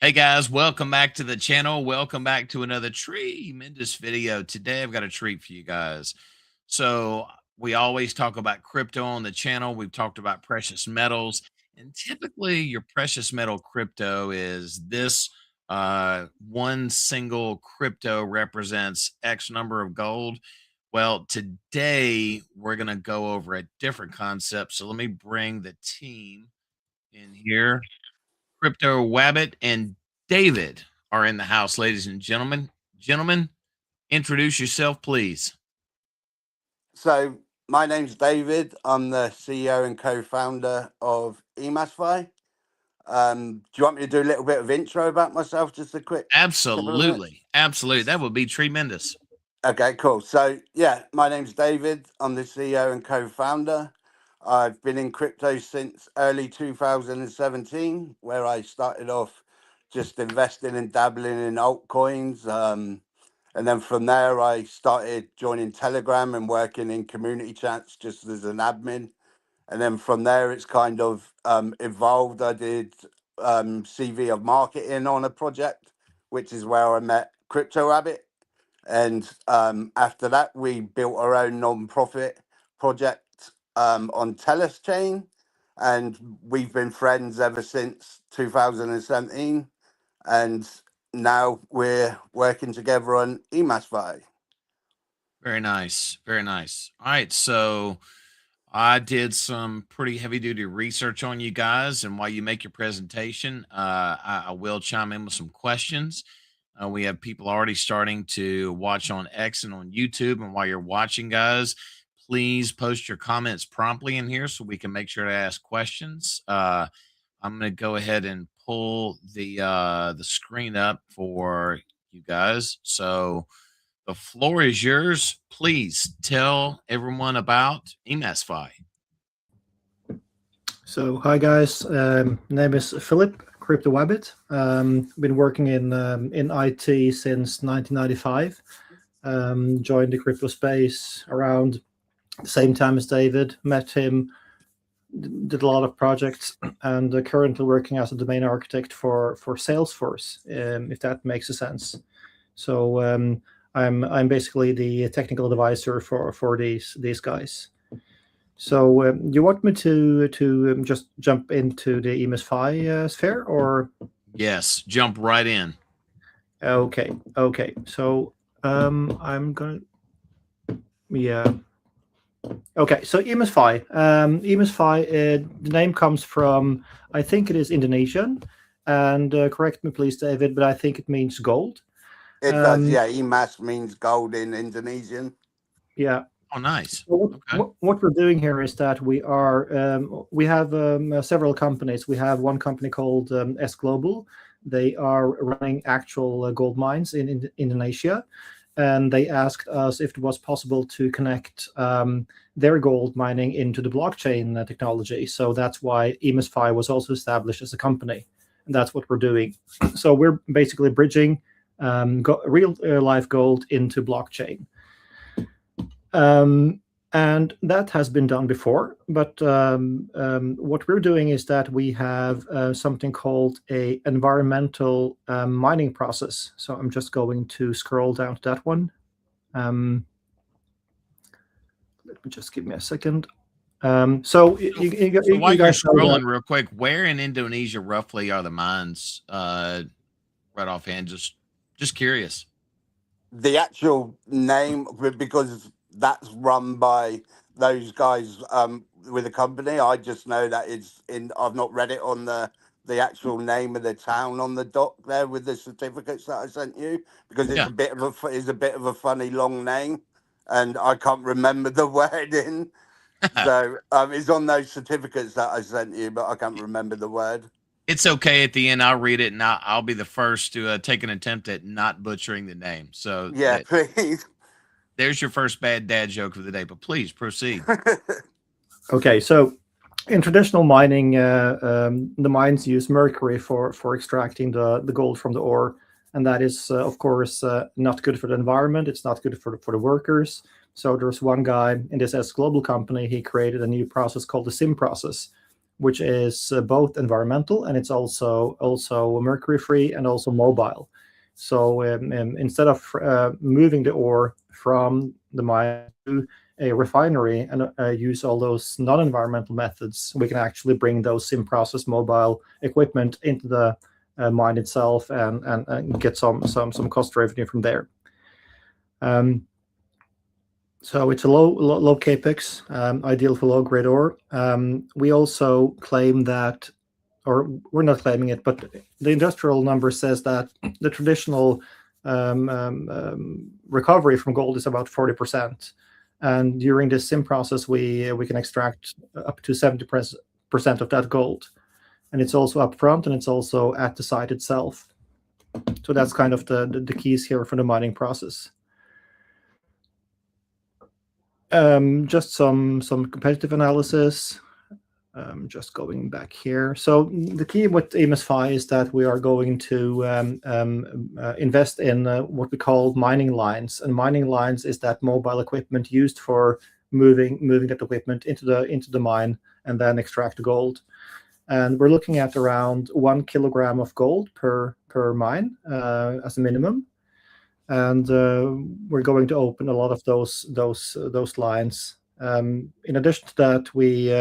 Hey guys, welcome back to the channel. Welcome back to another tremendous video. Today I've got a treat for you guys. So we always talk about crypto on the channel. We've talked about precious metals, and typically your precious metal crypto is this one single crypto represents X number of gold. Well, today we're going to go over a different concept. So let me bring the team in here. Crypto Wabbit and David are in the house, ladies and gentlemen. Gentlemen, introduce yourself, please. So my name's David. I'm the CEO and co-founder of EMAS. Do you want me to do a little bit of intro about myself? Just a quick couple of minutes? Absolutely. Absolutely. That would be tremendous. Okay, cool. So yeah, my name's David. I'm the CEO and co-founder. I've been in crypto since early 2017, where I started off just investing and dabbling in altcoins. And then from there, I started joining Telegram and working in community chats just as an admin. And then from there, it's kind of evolved. I did CV of marketing on a project, which is where I met Crypto Wabbit. And after that, we built our own non-profit project on Telus chain. And we've been friends ever since 2017. And now we're working together on EMAS. Very nice. Very nice. All right. So I did some pretty heavy duty research on you guys. And while you make your presentation, I will chime in with some questions. We have people already starting to watch on X and on YouTube. And while you're watching, guys, please post your comments promptly in here so we can make sure to ask questions. I'm going to go ahead and pull the screen up for you guys. So the floor is yours. Please tell everyone about EMAS. So, hi guys, name is Philip, Crypto Wabbit. Been working in IT since 1995. Joined the crypto space around the same time as David. Met him, did a lot of projects, and currently working as a domain architect for Salesforce, if that makes a sense. So I'm basically the technical advisor for these guys. So you want me to just jump into the EMAS sphere, or? Yes, jump right in. Okay. So I'm going to, yeah. Okay, so EMAS the name comes from, I think it is Indonesian, and correct me please, David, but I think it means gold. It does, yeah. EMAS means gold in Indonesian. Yeah. Oh, nice. So what we're doing here is that we have several companies. We have one company called S Global. They are running actual gold mines in Indonesia, and they asked us if it was possible to connect their gold mining into the blockchain technology. So that's why EMAS was also established as a company, and that's what we're doing. So we're basically bridging real life gold into blockchain. And that has been done before, but what we're doing is that we have something called a environmental mining process. So I'm just going to scroll down to that one. Let me just give me a second. So while you're scrolling real quick, where in Indonesia roughly are the mines? Right offhand, just curious. The actual name, because that's run by those guys with a company. I just know that it's in. I've not read it on the actual name of the town on the dock there with the certificates that I sent you, because it's a bit of a funny long name, and I can't remember the wording. So it's on those certificates that I sent you, but I can't remember the word. It's okay. At the end, I'll read it, and I'll be the first to take an attempt at not butchering the name. So yeah, please. There's your first bad dad joke of the day, but please proceed. Okay, so in traditional mining, the mines use mercury for extracting the gold from the ore, and that is, of course, not good for the environment. It's not good for the workers. So there's one guy in this S Global company. He created a new process called the SIM process, which is both environmental, and it's also mercury free and also mobile. So instead of moving the ore from the mine to a refinery and use all those non-environmental methods, we can actually bring those in-process mobile equipment into the mine itself and get some cost revenue from there. So it's a low capex, ideal for low grade ore. We also claim that, or we're not claiming it, but the industrial number says that the traditional recovery from gold is about 40%, and during this sim process, we can extract up to 70% of that gold, and it's also upfront and it's also at the site itself. So that's kind of the keys here for the mining process. Just some competitive analysis. Just going back here. So the key with EMAS Fi is that we are going to invest in what we call mining lines. And mining lines is that mobile equipment used for moving that equipment into the mine and then extract the gold. And we're looking at around 1 kilogram of gold per mine as a minimum. And we're going to open a lot of those lines. In addition to that, we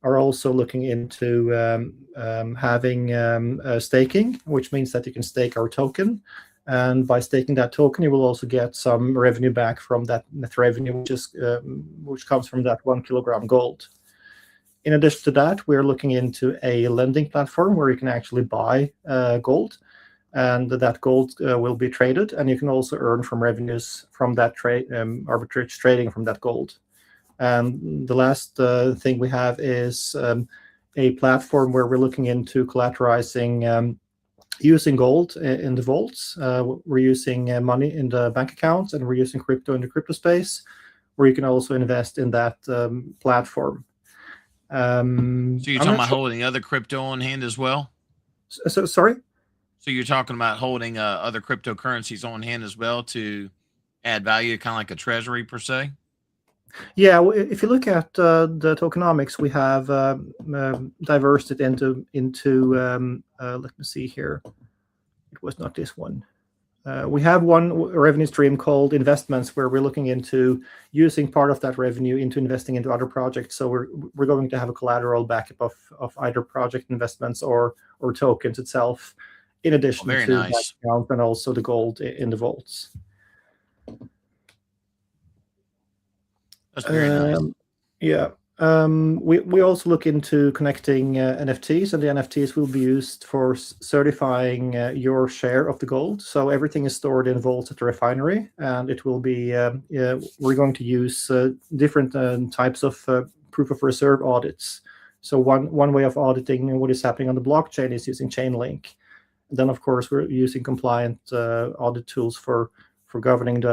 are also looking into having staking, which means that you can stake our token. And by staking that token, you will also get some revenue back from that net revenue, which comes from that 1 kilogram gold. In addition to that, we're looking into a lending platform where you can actually buy gold, and that gold will be traded, and you can also earn from revenues from that arbitrage trading from that gold. And the last thing we have is a platform where we're looking into collateralizing using gold in the vaults. We're using money in the bank accounts, and we're using crypto in the crypto space, where you can also invest in that platform. So you're talking about holding other crypto on hand as well? So sorry? So you're talking about holding other cryptocurrencies on hand as well to add value, kind of like a treasury per se? Yeah, if you look at the tokenomics, we have diversed it into let me see here. It was not this one. We have one revenue stream called investments, where we're looking into using part of that revenue into investing into other projects. So we're going to have a collateral backup of either project investments or tokens itself, in addition to that account and also the gold in the vaults. That's very nice. Yeah. We also look into connecting NFTs, and the NFTs will be used for certifying your share of the gold. So everything is stored in vaults at the refinery, and it will be we're going to use different types of proof of reserve audits. So one way of auditing what is happening on the blockchain is using Chainlink. And then, of course, we're using compliant audit tools for governing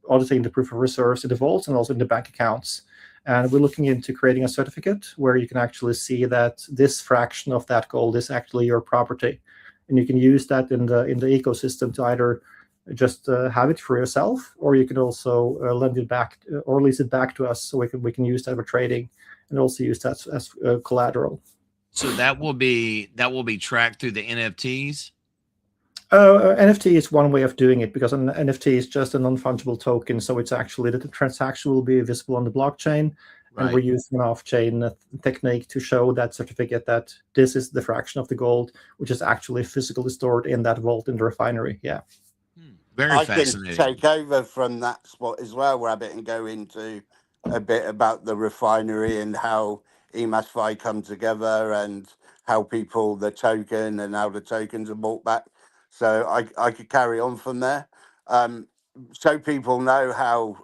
auditing the proof of reserves in the vaults and also in the bank accounts. And we're looking into creating a certificate where you can actually see that this fraction of that gold is actually your property. And you can use that in the ecosystem to either just have it for yourself, or you can also lend it back or lease it back to us, so we can use that for trading and also use that as collateral. So that will be tracked through the NFTs? NFT is one way of doing it, because an NFT is just a non-fungible token. So it's actually that the transaction will be visible on the blockchain, right. And we're using an off-chain technique to show that certificate that this is the fraction of the gold, which is actually physically stored in that vault in the refinery. Yeah. Very fascinating. I can take over from that spot as well, Wabbit, and go into a bit about the refinery and how EMAS Fi come together and how the token and how the tokens are bought back. So I could carry on from there. So people know how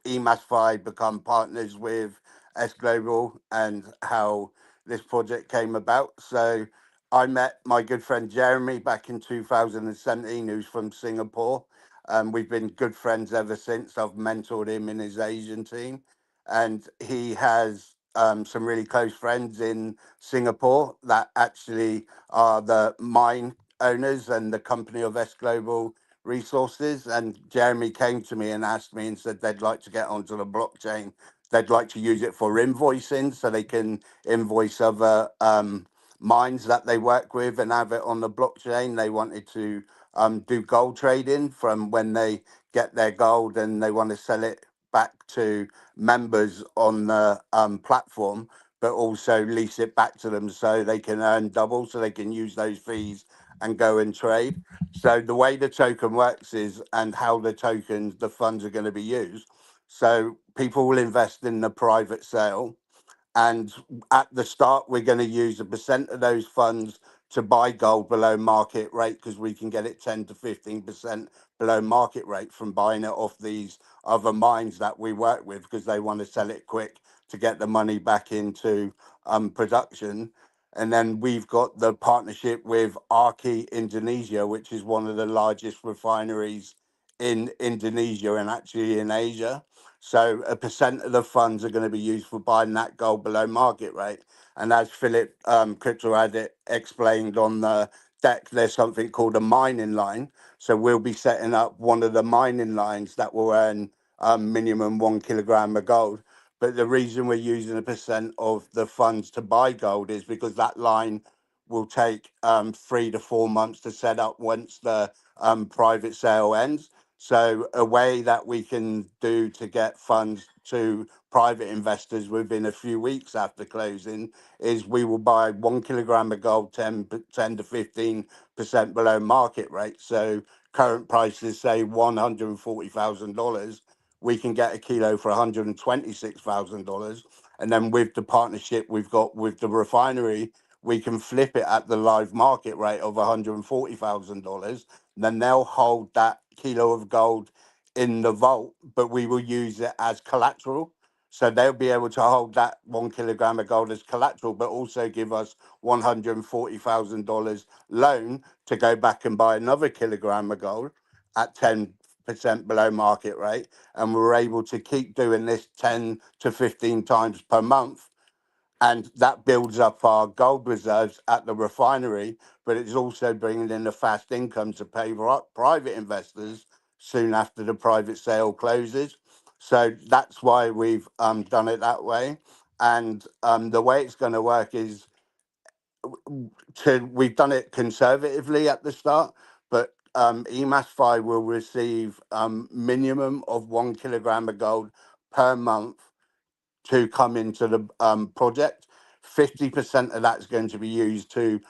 EMAS Fi become partners with S Global and how this project came about. So I met my good friend Jeremy back in 2017, who's from Singapore. We've been good friends ever since. I've mentored him in his Asian team, and he has some really close friends in Singapore that actually are the mine owners and the company of S Global Resources. And Jeremy came to me and asked me and said they'd like to get onto the blockchain they'd like to use it for invoicing, so they can invoice other mines that they work with and have it on the blockchain. They wanted to do gold trading from when they get their gold and they want to sell it back to members on the platform, but also lease it back to them so they can earn double, so they can use those fees and go and trade. So the way the token works is, and how the funds are going to be used. So people will invest in the private sale, and at the start, we're going to use a percent of those funds to buy gold below market rate, because we can get it 10 to 15% below market rate from buying it off these other mines that we work with, because they want to sell it quick to get the money back into production. And then we've got the partnership with Arya Indonesia, which is one of the largest refineries in Indonesia and actually in Asia. So a percent of the funds are going to be used for buying that gold below market rate. And as Philip Crypto Wabbit explained on the deck, there's something called a mining line. So we'll be setting up one of the mining lines that will earn minimum 1 kilogram of gold. But the reason we're using a percent of the funds to buy gold is because that line will take 3 to 4 months to set up once the private sale ends. So a way that we can do to get funds to private investors within a few weeks after closing is we will buy 1 kilogram of gold 10 to 15% below market rate. So current prices say $140,000. We can get a kilo for $126,000. And then with the partnership we've got with the refinery, we can flip it at the live market rate of $140,000. Then they'll hold that kilo of gold in the vault, but we will use it as collateral. So they'll be able to hold that 1 kilogram of gold as collateral, but also give us $140,000 loan to go back and buy another kilogram of gold at 10% below market rate. And we're able to keep doing this 10 to 15 times per month. And that builds up our gold reserves at the refinery, but it's also bringing in the fast income to pay private investors soon after the private sale closes. So that's why we've done it that way. And the way it's going to work is we've done it conservatively at the start, but EMAS 5 will receive minimum of 1 kilogram of gold per month to come into the project. 50% of that's going to be used to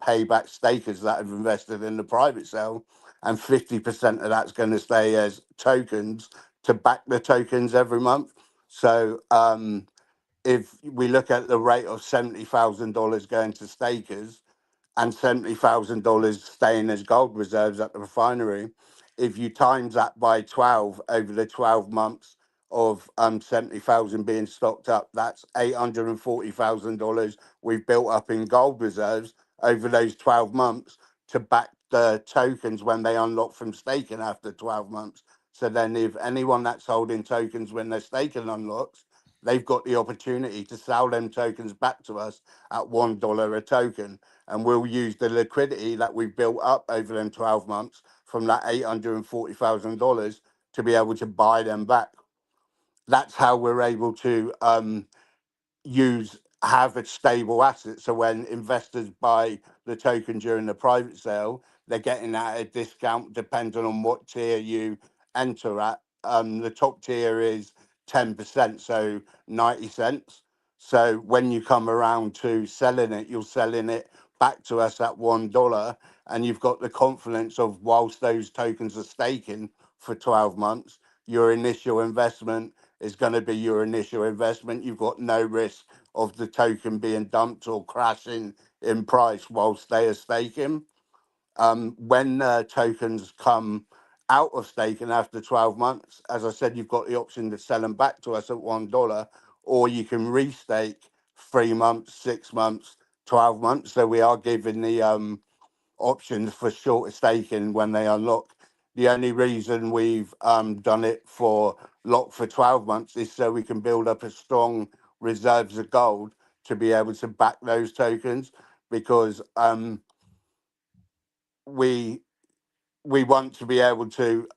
pay back stakers that have invested in the private sale, and 50% of that's going to stay as tokens to back the tokens every month. So if we look at the rate of $70,000 going to stakers and $70,000 staying as gold reserves at the refinery, if you times that by 12 over the 12 months of 70,000 being stocked up, that's $840,000 we've built up in gold reserves over those 12 months to back the tokens when they unlock from staking after 12 months. So then if anyone that's holding tokens when their staking unlocks, they've got the opportunity to sell them tokens back to us at $1 a token. And we'll use the liquidity that we've built up over them 12 months from that $840,000 to be able to buy them back. That's how we're able to have a stable asset. So when investors buy the token during the private sale, they're getting at a discount depending on what tier you enter at. The top tier is 10%, so 90 cents. So when you come around to selling it, you're selling it back to us at $1, and you've got the confidence of, whilst those tokens are staking for 12 months, your initial investment is going to be your initial investment. You've got no risk of the token being dumped or crashing in price whilst they are staking. When tokens come out of staking after 12 months, as I said, you've got the option to sell them back to us at $1, or you can restake 3 months, 6 months, 12 months. So we are giving the options for shorter staking when they unlock. The only reason we've done it for lock for 12 months is so we can build up a strong reserves of gold to be able to back those tokens, because we want to be able to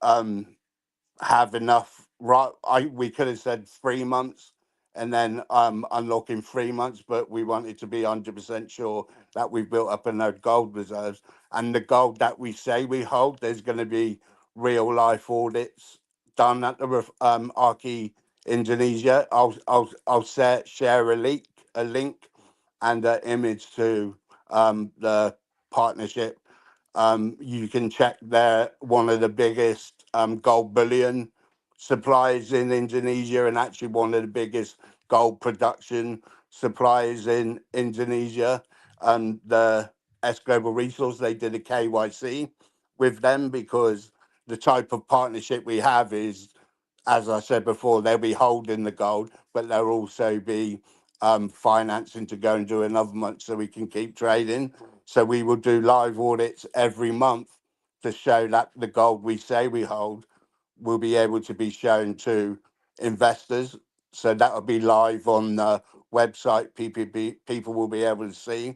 have enough right, we could have said 3 months and then unlock in 3 months, but we wanted to be 100% sure that we've built up enough gold reserves. And the gold that we say we hold, there's going to be real life audits done at the Arya Indonesia. I'll share a link and an image to the partnership. You can check there, one of the biggest gold bullion suppliers in Indonesia, and actually one of the biggest gold production suppliers in Indonesia. The S Global Resource, they did a KYC with them because the type of partnership we have is, as I said before, they'll be holding the gold, but they'll also be financing to go and do another month so we can keep trading. So we will do live audits every month to show that the gold we say we hold will be able to be shown to investors. So that will be live on the website. People will be able to see,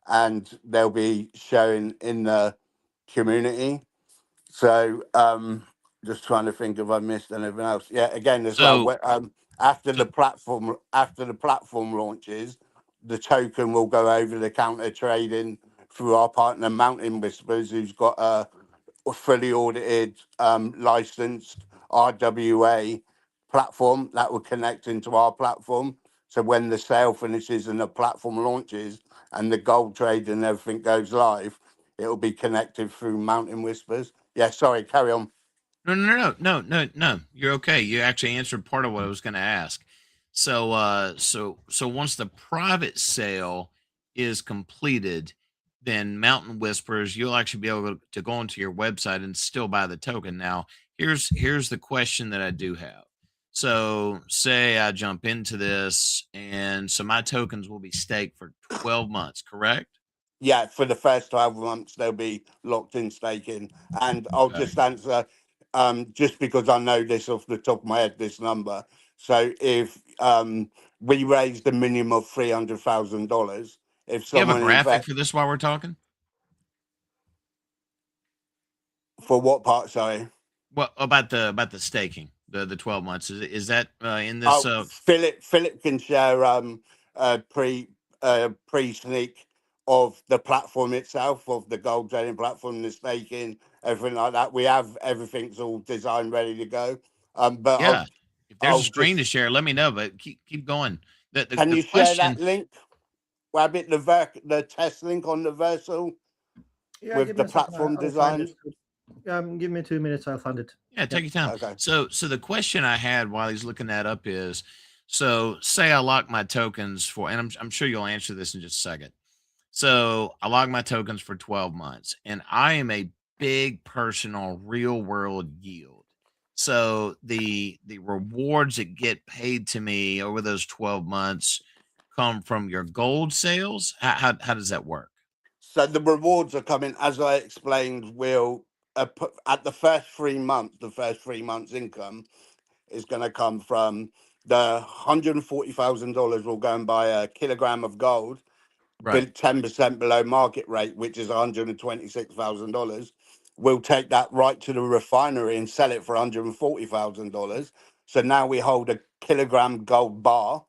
and they'll be shown in the community. So just trying to think if I missed anything else. Yeah, again as well. So, After so the platform launches, the token will go over the counter trading through our partner Mountain Whispers, who's got a fully audited, licensed RWA platform that will connect into our platform. So when the sale finishes and the platform launches and the gold trade and everything goes live, it'll be connected through Mountain Whispers. Yeah, sorry, carry on. no. You're okay. You actually answered part of what I was going to ask. So once the private sale is completed, then Mountain Whispers, you'll actually be able to go onto your website and still buy the token. Now, here's the question that I do have. So, say I jump into this, and so my tokens will be staked for 12 months, correct? Yeah, for the first 12 months, they'll be locked in staking. And I'll Okay. just answer, just because I know this off the top of my head, this number. So if we raised a minimum of $300,000, if You have a someone graphic invest for this while we're talking? for what part, sorry? What about the staking, the 12 months? Is that in this Oh, Philip can share a pre sneak of the platform itself, of the gold trading platform, the staking, everything like that. We have everything's all designed, ready to go. But yeah. If there's a I'll screen just to share, let me know, but keep going. can The you share that question. link, Wabbit, the test link on the Versal Yeah, with give me the a second. platform I'll find it. design? Give me 2 minutes. I'll find it. Yeah, Yeah. take your time. Okay. So the question I had while he's looking that up is, so say I lock my tokens for, and I'm sure you'll answer this in just a second. So I lock my tokens for 12 months, and I am a big personal real world yield. So the rewards that get paid to me over those 12 months come from your gold sales. How does that work? So the rewards are coming, as I explained, will put, at the first 3 months income is going to come from the $140,000 will go and buy a kilogram of gold, Right. 10% below market rate, which is $126,000. We'll take that right to the refinery and sell it for $140,000. So now we hold a kilogram gold bar.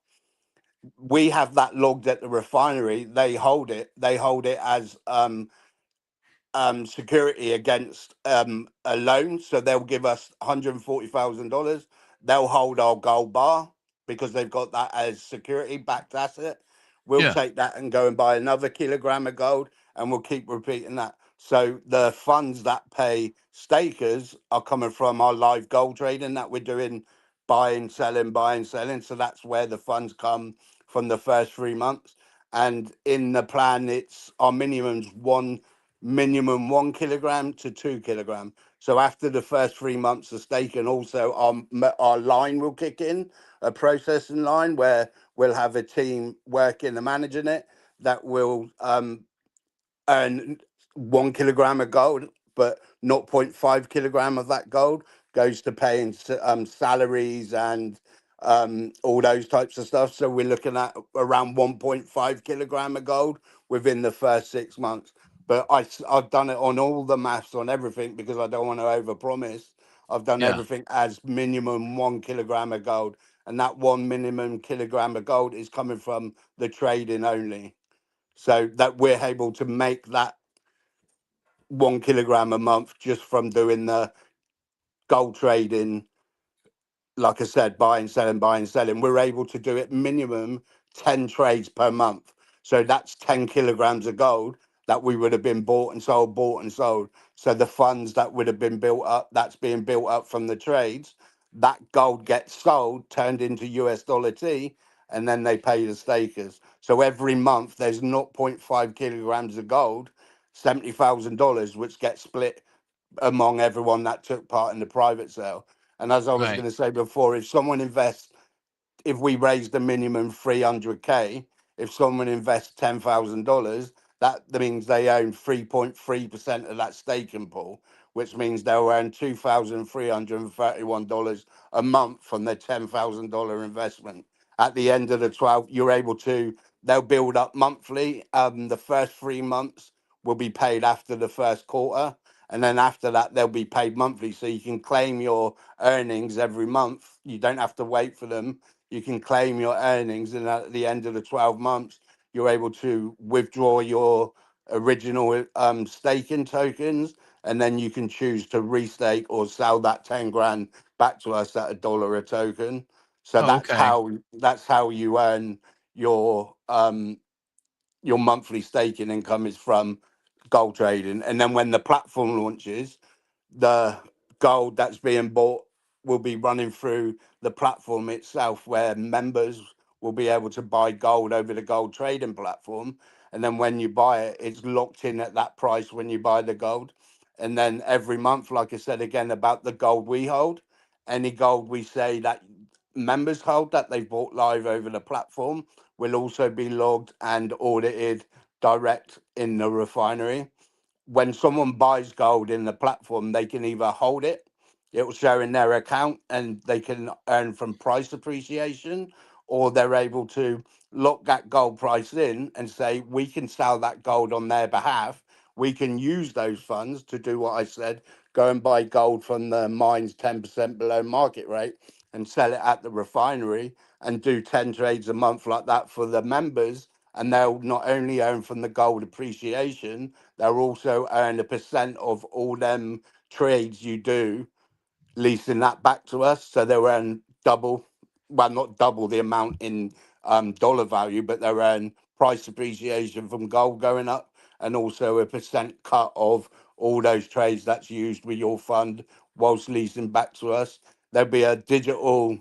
We have that logged at the refinery. They hold it. They hold it as security against a loan. So they'll give us $140,000. They'll hold our gold bar because they've got that as security backed asset. We'll Yeah. take that and go and buy another kilogram of gold, and we'll keep repeating that. So the funds that pay stakers are coming from our live gold trading that we're doing, buying, selling, buying, selling. So that's where the funds come from the first 3 months. And in the plan, it's our minimum 1 kilogram to 2 kilogram. So after the first 3 months of staking, also our line will kick in, a processing line where we'll have a team working and managing it that will earn 1 kilogram of gold, but 0.5 kilogram of that gold goes to paying salaries and all those types of stuff. So we're looking at around 1.5 kilogram of gold within the first 6 months. But I've done it on all the maths on everything because I don't want to overpromise. I've done Yeah. everything as minimum 1 kilogram of gold, and that one minimum kilogram of gold is coming from the trading only. So that we're able to make that 1 kilogram a month just from doing the gold trading. Like I said, buying, selling. We're able to do it minimum 10 trades per month. So that's 10 kilograms of gold that we would have been bought and sold, bought and sold. So the funds that would have been built up, that's being built up from the trades, that gold gets sold, turned into US dollar T, and then they pay the stakers. So every month there's zero point 0.5 kilograms of gold, $70,000, which gets split among everyone that took part in the private sale. And as I was Right. going to say before, if someone invests, if we raise the minimum 300K, if someone invests $10,000, that means they own 3.3% of that staking pool, which means they'll earn $2,331 a month from their $10,000 investment. At the end of the 12, you're able to, they'll build up monthly. The first 3 months will be paid after the first quarter. And then after that, they'll be paid monthly. So you can claim your earnings every month. You don't have to wait for them. You can claim your earnings, and at the end of the 12 months, you're able to withdraw your original staking tokens, and then you can choose to restake or sell that 10 grand back to us at $1 a token. So Oh, that's okay. how you earn your monthly staking income is from gold trading. And then when the platform launches, the gold that's being bought will be running through the platform itself, where members will be able to buy gold over the gold trading platform. And then when you buy it, it's locked in at that price when you buy the gold. And then every month, like I said again about the gold we hold, any gold we say that members hold that they've bought live over the platform will also be logged and audited direct in the refinery. When someone buys gold in the platform, they can either hold it, it will show in their account, and they can earn from price appreciation, or they're able to lock that gold price in and say, we can sell that gold on their behalf. We can use those funds to do what I said, go and buy gold from the mines 10% below market rate and sell it at the refinery and do 10 trades a month like that for the members. And they'll not only earn from the gold appreciation, they'll also earn a percent of all them trades you do, leasing that back to us. So they'll earn double, well, not double the amount in dollar value, but they'll earn price appreciation from gold going up, and also a percent cut of all those trades that's used with your fund whilst leasing back to us. There'll be a digital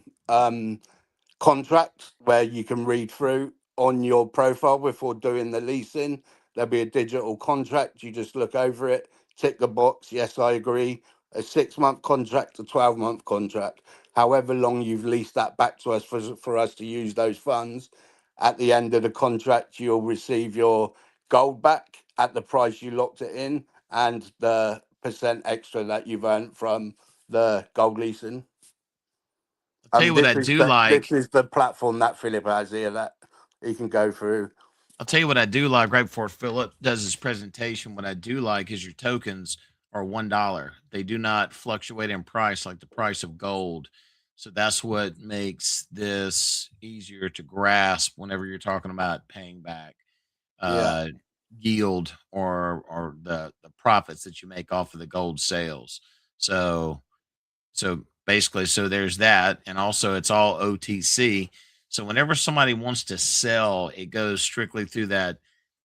contract where you can read through on your profile before doing the leasing. There'll be a digital contract. You just look over it, tick the box. Yes, I agree. A 6 month contract, a 12-month contract. However long you've leased that back to us for us to use those funds. At the end of the contract, you'll receive your gold back at the price you locked it in, and the percent extra that you've earned from the gold leasing. I'll tell you what I do This like. is the platform that Philip has here that he can go through. I'll tell you what I do like right before Philip does his presentation. What I do like is your tokens are $1. They do not fluctuate in price like the price of gold. So that's what makes this easier to grasp whenever you're talking about paying back Yeah. uh, yield or the profits that you make off of the gold sales. So basically, so there's that, and also it's all OTC. So whenever somebody wants to sell, it goes strictly through that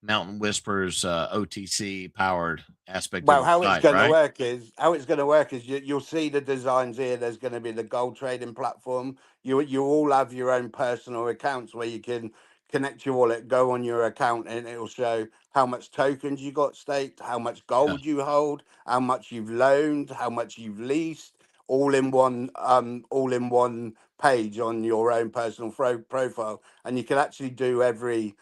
Mountain Whispers OTC powered aspect of Well, your site, right? how it's going to work is you'll see the designs here. There's going to be the gold trading platform. You all have your own personal accounts where you can connect your wallet, go on your account, and it'll show how much tokens you got staked, how much Yeah. gold you hold, how much you've loaned, how much you've leased, all in one page on your own personal profile. And you can actually do every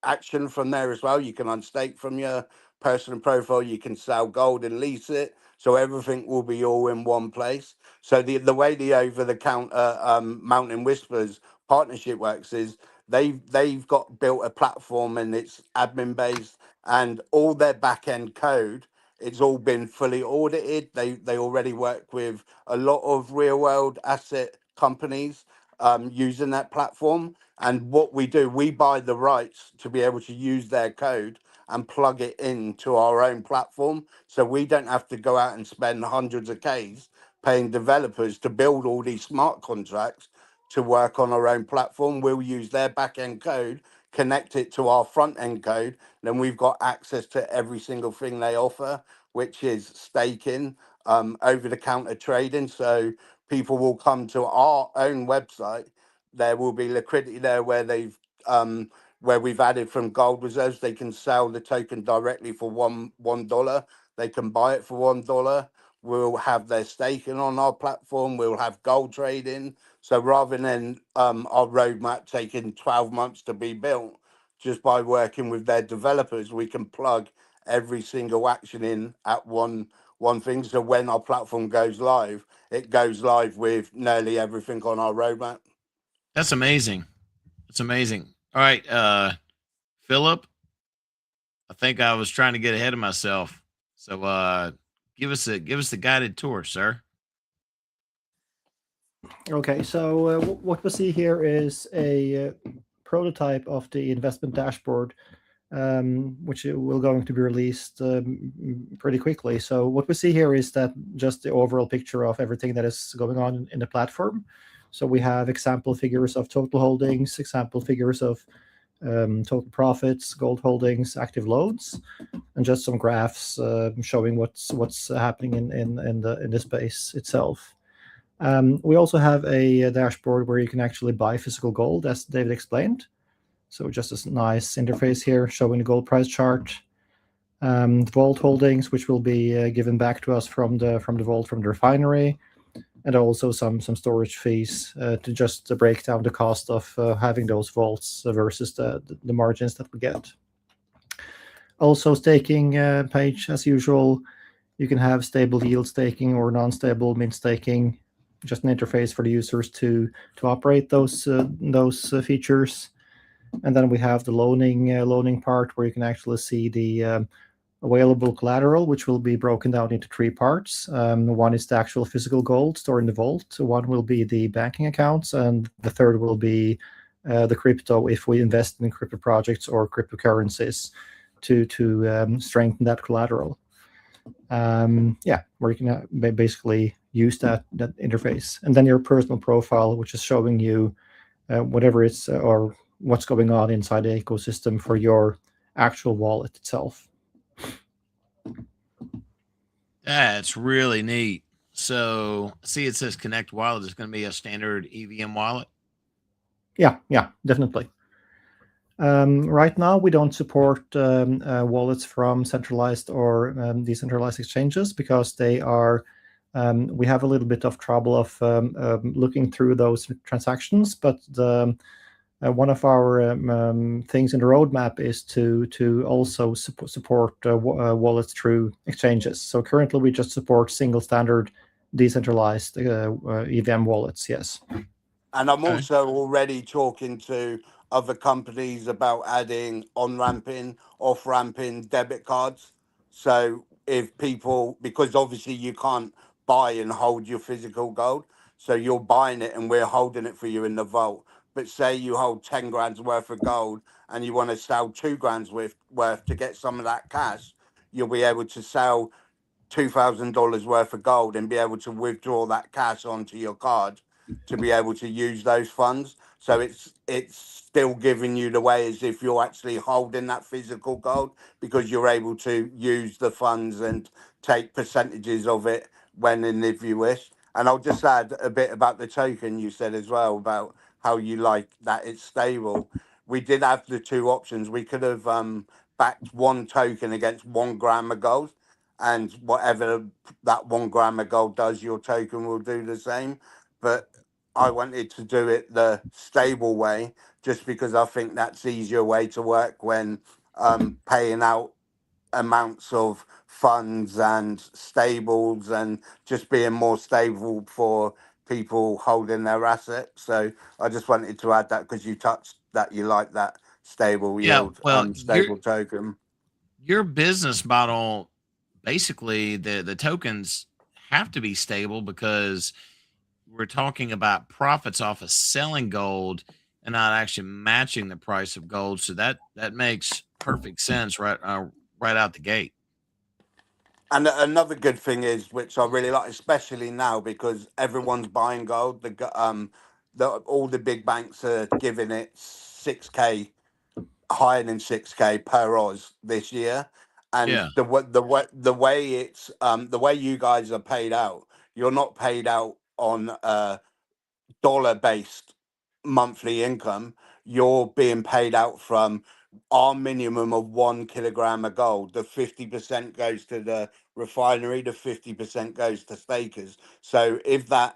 action from there as well. You can unstake from your personal profile, you can sell gold and lease it. So everything will be all in one place. So the way the over the counter Mountain Whispers partnership works is they've got built a platform, and it's admin based, and all their back end code It's all been fully audited. They already work with a lot of real world asset companies using that platform. And what we do, we buy the rights to be able to use their code and plug it into our own platform. So we don't have to go out and spend hundreds of Ks paying developers to build all these smart contracts to work on our own platform. We'll use their back end code, connect it to our front end code. Then we've got access to every single thing they offer, which is staking, over the counter trading. So people will come to our own website. There will be liquidity there where we've added from gold reserves. They can sell the token directly for $1. They can buy it for $1. We'll have their staking on our platform. We'll have gold trading. So rather than our roadmap taking 12 months to be built, just by working with their developers, we can plug every single action in at one thing. So when our platform goes live, it goes live with nearly everything on our roadmap. That's amazing. It's amazing. All right, Philip, I think I was trying to get ahead of myself. So give us the guided tour, sir. Okay, so what we see here is a prototype of the investment dashboard, which will going to be released pretty quickly. So what we see here is that just the overall picture of everything that is going on in the platform. So we have example figures of total holdings, example figures of total profits, gold holdings, active loads, and just some graphs showing what's happening in the space itself. We also have a dashboard where you can actually buy physical gold, as David explained. So just a nice interface here showing the gold price chart, the vault holdings, which will be given back to us from the vault from the refinery, and also some storage fees to just break down the cost of having those vaults versus the margins that we get. Also staking page as usual. You can have stable yield staking or non-stable mint staking. Just an interface for the users to operate those features. And then we have the loaning part where you can actually see the available collateral, which will be broken down into three parts. One is the actual physical gold stored in the vault. One will be the banking accounts, and the third will be the crypto if we invest in crypto projects or cryptocurrencies to strengthen that collateral. Where you can basically use that interface, and then your personal profile, which is showing you whatever it's or what's going on inside the ecosystem for your actual wallet itself. That's really neat. So, see, it says Connect Wallet is going to be a standard EVM wallet. Yeah, definitely. Right now, we don't support wallets from centralized or decentralized exchanges because they are. We have a little bit of trouble of looking through those transactions, but one of our things in the roadmap is to also support wallets through exchanges. So currently, we just support single standard decentralized EVM wallets. Yes. And I'm also already talking to other companies about adding on-ramping, off-ramping debit cards. So if people, because obviously you can't buy and hold your physical gold, so you're buying it and we're holding it for you in the vault. But say you hold 10 grand's worth of gold and you want to sell 2 grand's worth to get some of that cash, you'll be able to sell $2,000 worth of gold and be able to withdraw that cash onto your card to be able to use those funds. So it's still giving you the way as if you're actually holding that physical gold, because you're able to use the funds and take percentages of it when and if you wish. And I'll just add a bit about the token you said as well, about how you like that it's stable. We did have the two options. We could have backed one token against 1 gram of gold, and whatever that 1 gram of gold does, your token will do the same. But I wanted to do it the stable way, just because I think that's easier way to work when paying out amounts of funds and stables, and just being more stable for people holding their assets. So I just wanted to add that because you touched that you like that stable yield, Well, stable token. your business model basically the tokens have to be stable because we're talking about profits off of selling gold and not actually matching the price of gold. So that makes perfect sense right out the gate. And another good thing is, which I really like, especially now because everyone's buying gold. All the big banks are giving it 6K, higher than 6K per Oz this year. And Yeah. the way you guys are paid out, you're not paid out on dollar based monthly income. You're being paid out from our minimum of 1 kilogram of gold. The 50% goes to the refinery, the 50% goes to stakers. So if that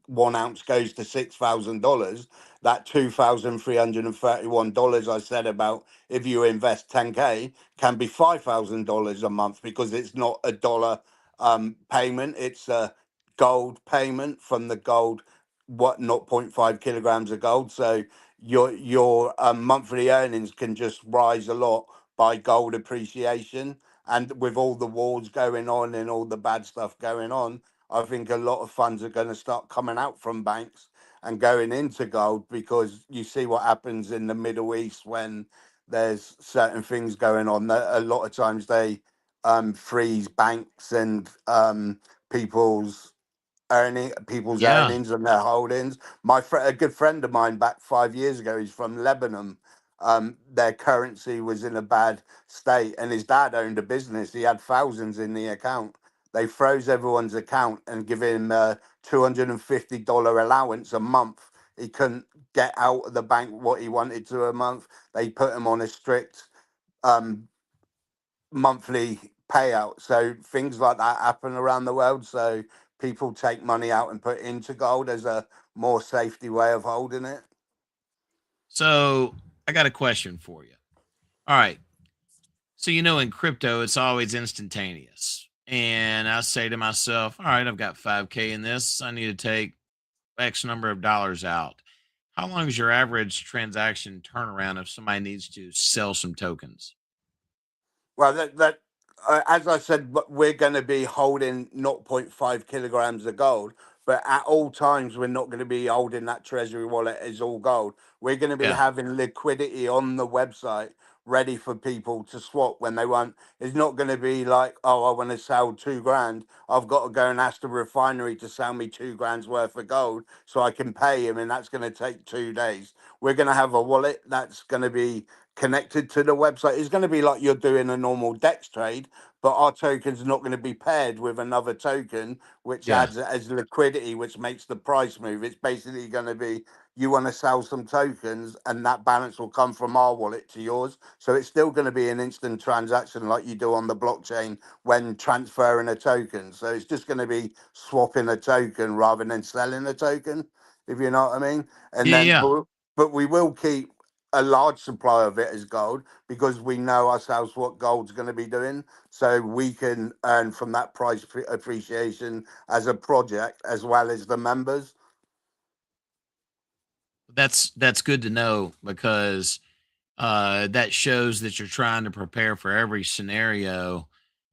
1 ounce goes to $6,000, that $2,331 I said about if you invest 10K can be $5,000 a month, because it's not a dollar payment, it's a gold payment from the gold, what, 0.5 kilograms of gold. So your monthly earnings can just rise a lot by gold appreciation. And with all the wars going on and all the bad stuff going on, I think a lot of funds are going to start coming out from banks and going into gold, because you see what happens in the Middle East when there's certain things going on. A lot of times they freeze banks and people's people's Yeah. earnings and their holdings. A good friend of mine back 5 years ago, he's from Lebanon. Their currency was in a bad state, and his dad owned a business. He had thousands in the account. They froze everyone's account and give him a $250 allowance a month. He couldn't get out of the bank what he wanted to a month. They put him on a strict um, monthly payout. So things like that happen around the world. So people take money out and put into gold as a more safety way of holding it. So I got a question for you. All right. So in crypto, it's always instantaneous. And I say to myself, all right, I've got 5K in this. I need to take X number of dollars out. How long is your average transaction turnaround if somebody needs to sell some tokens? Well, as I said, we're going to be holding zero point 0.5 kilograms of gold, but at all times we're not going to be holding that treasury wallet as all gold. We're going to be Yeah. having liquidity on the website ready for people to swap when they want. It's not going to be like, oh, I want to sell 2 grand. I've got to go and ask the refinery to sell me 2 grand's worth of gold so I can pay him, and that's going to take 2 days. We're going to have a wallet that's going to be connected to the website. It's going to be like you're doing a normal DEX trade, but our token's not going to be paired with another token, which Yeah. adds as liquidity, which makes the price move. It's basically going to be, you want to sell some tokens, and that balance will come from our wallet to yours. So it's still going to be an instant transaction like you do on the blockchain when transferring a token. So it's just going to be swapping a token rather than selling a token, if you know what I mean. And Yeah. then, Yeah. but we will keep a large supply of it as gold, because we know ourselves what gold's going to be doing, so we can earn from that price appreciation as a project as well as the members. That's good to know because that shows that you're trying to prepare for every scenario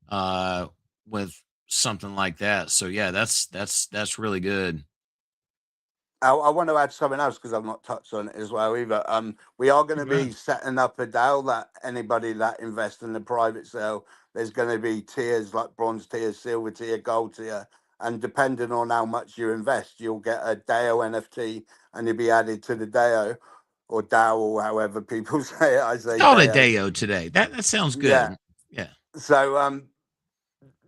uh, with something like that. So yeah, that's really good. I want to add something else because I've not touched on it as well either. We are going Oh, to go be ahead. setting up a DAO that anybody that invests in the private sale, there's going to be tiers like bronze tier, silver tier, gold tier, and depending on how much you invest, you'll get a DAO NFT, and you'll be added to the DAO or DAO, or however people say it. I Let's say call it a DAO. Deo today. That sounds Yeah. good. Yeah. So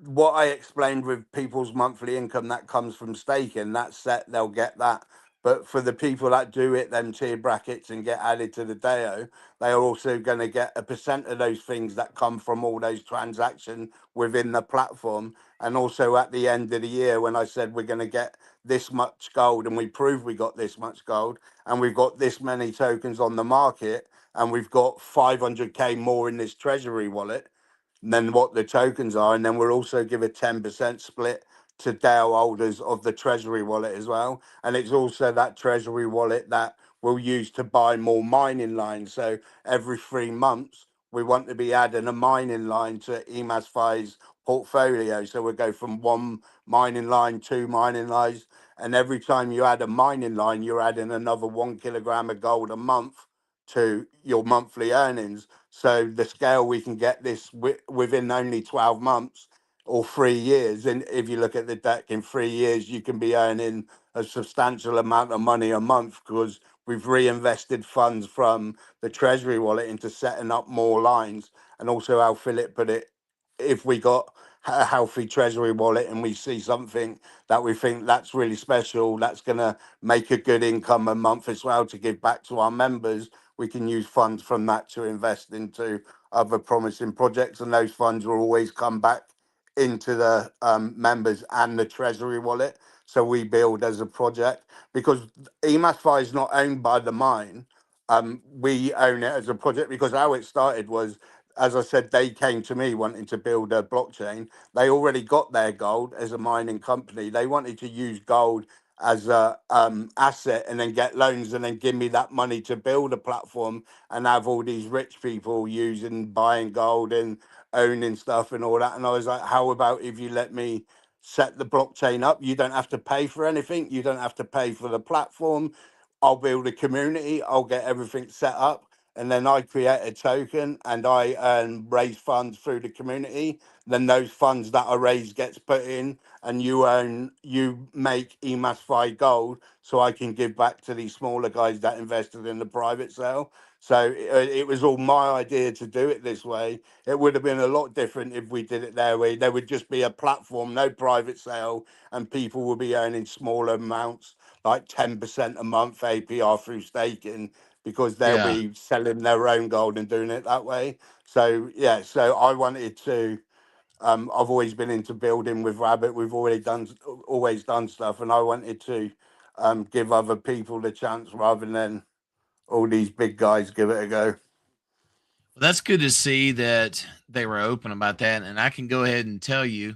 what I explained with people's monthly income that comes from staking, that's set, they'll get that. But for the people that do it, them tier brackets and get added to the DAO, they are also going to get a percent of those things that come from all those transactions within the platform. And also at the end of the year, when I said we're going to get this much gold, and we prove we got this much gold, and we've got this many tokens on the market, and we've got 500K more in this treasury wallet than what the tokens are. And then we'll also give a 10% split to DAO holders of the treasury wallet as well. And it's also that treasury wallet that we'll use to buy more mining lines. So every 3 months, we want to be adding a mining line to EMAS portfolio. So we'll go from 1 mining line, 2 mining lines, and every time you add a mining line, you're adding another 1 kilogram of gold a month to your monthly earnings. So the scale we can get this within only 12 months or 3 years. And if you look at the deck, in 3 years, you can be earning a substantial amount of money a month, because we've reinvested funds from the treasury wallet into setting up more lines. And also, how Philip put it, if we got a healthy treasury wallet and we see something that we think that's really special, that's going to make a good income a month as well to give back to our members, we can use funds from that to invest into other promising projects, and those funds will always come back into the members and the treasury wallet. So we build as a project, because EMAS is not owned by the mine. We own it as a project, because how it started was, as I said, they came to me wanting to build a blockchain. They already got their gold as a mining company. They wanted to use gold as a asset and then get loans and then give me that money to build a platform and have all these rich people using, buying gold and owning stuff and all that. And I was like, how about if you let me set the blockchain up? You don't have to pay for anything. You don't have to pay for the platform. I'll build a community. I'll get everything set up. And then I create a token and I raise funds through the community. Then those funds that are raised gets put in, and you make EMAS gold, so I can give back to these smaller guys that invested in the private sale. So it was all my idea to do it this way. It would have been a lot different if we did it their way. There would just be a platform, no private sale, and people would be earning smaller amounts, like 10% a month APR through staking, because they'll Yeah. be selling their own gold and doing it that way. So yeah, so I wanted to. I've always been into building with Rabbit. We've always done stuff, and I wanted to give other people the chance rather than all these big guys give it a go. Well, that's good to see that they were open about that. And I can go ahead and tell you,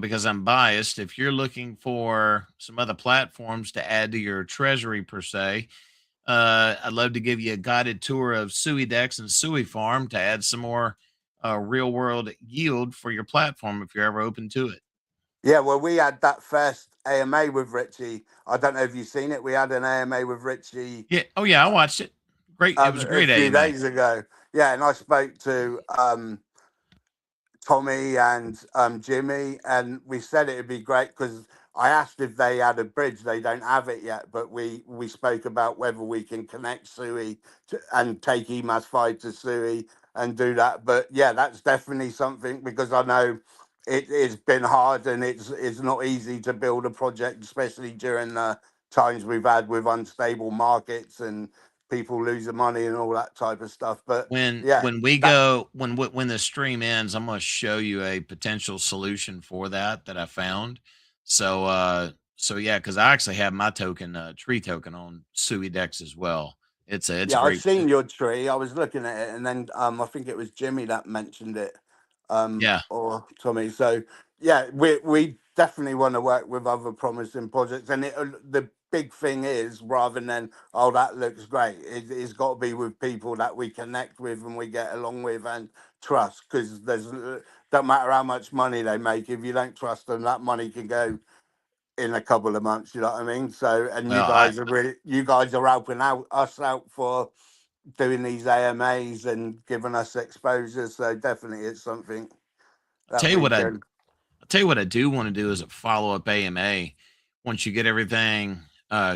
because I'm biased, if you're looking for some other platforms to add to your treasury per se, I'd love to give you a guided tour of SuiDex and SuiFarm to add some more real world yield for your platform if you're ever open to it. Yeah, well, we had that first AMA with Richie. I don't know if you've seen it. We had an AMA with Richie Yeah. Oh, yeah. I watched it. Great. It was a a great few AMA. days ago. Yeah, and I spoke to Tommy and Jimmy, and we said it'd be great, because I asked if they had a bridge. They don't have it yet, but we spoke about whether we can connect Sui and take EMAS 5 to Sui and do that. But yeah, that's definitely something, because I know it's been hard and it's not easy to build a project, especially during the times we've had with unstable markets and people losing money and all that type of stuff. But yeah, When we that go when the stream ends, I'm going to show you a potential solution for that I found. So yeah, because I actually have my token tree token on SuiDex as well. It's Yeah, I've great. seen your tree. I was looking at it, and then I think it was Jimmy that mentioned it, Yeah. or Tommy. So yeah, we definitely want to work with other promising projects, and the big thing is, rather than, oh, that looks great, it's got to be with people that we connect with and we get along with and trust, because there's don't matter how much money they make, if you don't trust them, that money can go in a couple of months. You know what I mean? So, and Well, I you guys are helping us out for doing these AMAs and giving us exposure. So definitely, it's something I'll that tell you we what can. I'll tell you what I do want to do is a follow up AMA. Once you get everything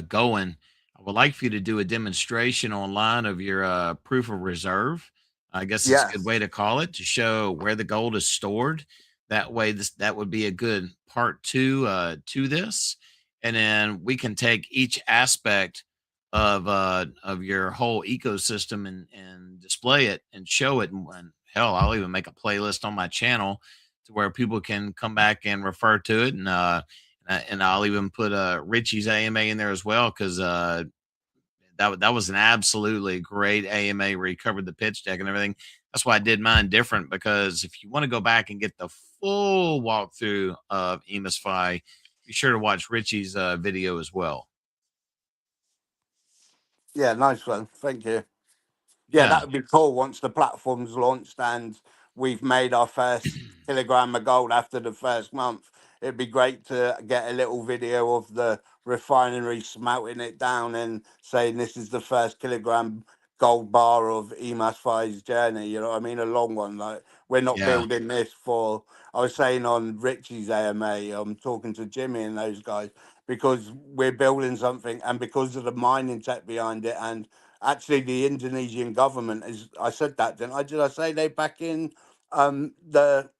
going, I would like for you to do a demonstration online of your proof of reserve. I guess it's a good Yes. way to call it, to show where the gold is stored. That way, that would be a good part two to this, and then we can take each aspect of your whole ecosystem and display it and show it. And hell, I'll even make a playlist on my channel to where people can come back and refer to it. And I'll even put Richie's AMA in there as well, because that was an absolutely great AMA where he covered the pitch deck and everything. That's why I did mine different, because if you want to go back and get the full walkthrough of EMAS, be sure to watch Richie's video as well. Yeah, nice one. Thank you. Yeah, Yeah. that would be cool once the platform's launched and we've made our first kilogram of gold after the first month. It'd be great to get a little video of the refinery smelting it down and saying this is the first kilogram gold bar of EMAS Fi's journey. You know what I mean? A long one. Like, we're not Yeah. building this for. I was saying on Richie's AMA, I'm talking to Jimmy and those guys, because we're building something, and because of the mining tech behind it, and actually the Indonesian government is. I said that, didn't I? Did I say they back in the